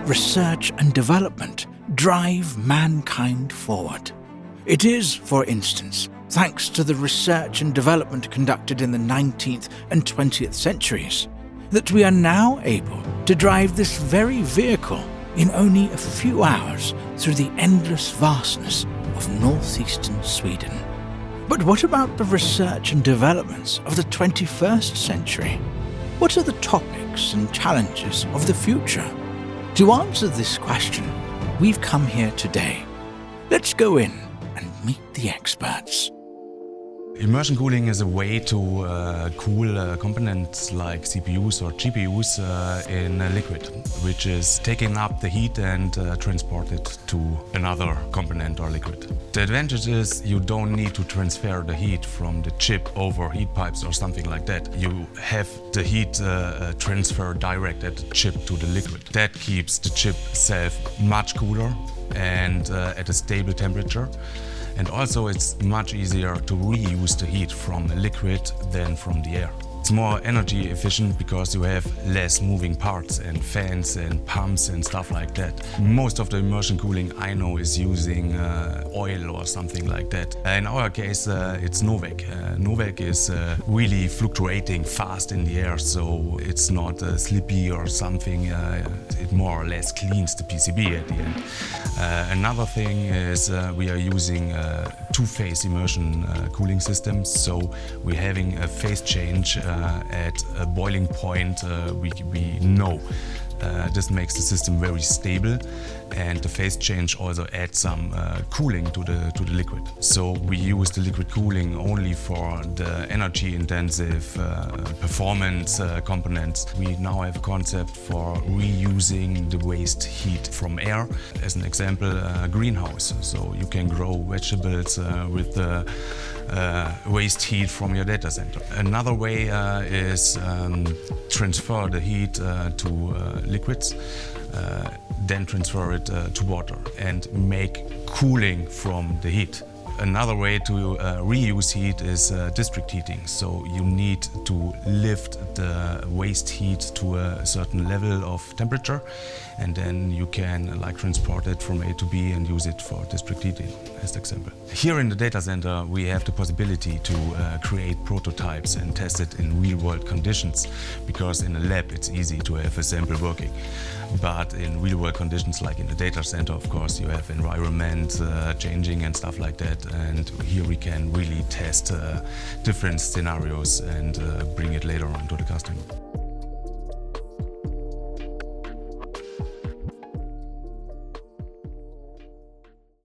research and development drive mankind forward. It is, for instance, thanks to the research and development conducted in the 19th and 20th centuries, that we are now able to drive this very vehicle in only a few hours through the endless vastness of northeastern Sweden. But what about the research and developments of the 21st century? What are the topics and challenges of the future? To answer this question, we've come here today. Let's go in and meet the experts. Immersion cooling is a way to cool components like CPUs or GPUs in a liquid, which is taking up the heat and transport it to another component or liquid. The advantage is you don't need to transfer the heat from the chip over heat pipes or something like that. You have the heat transfer direct at the chip to the liquid. That keeps the chip itself much cooler and at a stable temperature. And also it's much easier to reuse the heat from a liquid than from the air. It's more energy efficient because you have less moving parts and fans and pumps and stuff like that. Most of the immersion cooling I know is using oil or something like that. In our case it's Novec. Novec is really fluctuating fast in the air, so it's not slippy or something. It more or less cleans the PCB at the end. Another thing is we are using two-phase immersion cooling systems, so we're having a phase change at a boiling point we know. This makes the system very stable, and the phase change also adds some cooling to the liquid. So we use the liquid cooling only for the energy-intensive performance components. We now have a concept for reusing the waste heat from air. As an example, a greenhouse. So you can grow vegetables with the waste heat from your data center. Another way is transfer the heat to liquids, then transfer it to water and make cooling from the heat. Another way to reuse heat is district heating. So you need to lift the waste heat to a certain level of temperature, and then you can transport it from A to B and use it for district heating, as an example. Here in the data center we have the possibility to create prototypes and test it in real-world conditions, because in a lab it's easy to have a sample working. But in real-world conditions, like in the data center, of course, you have environment changing and stuff like that. And here we can really test different scenarios and bring it later onto the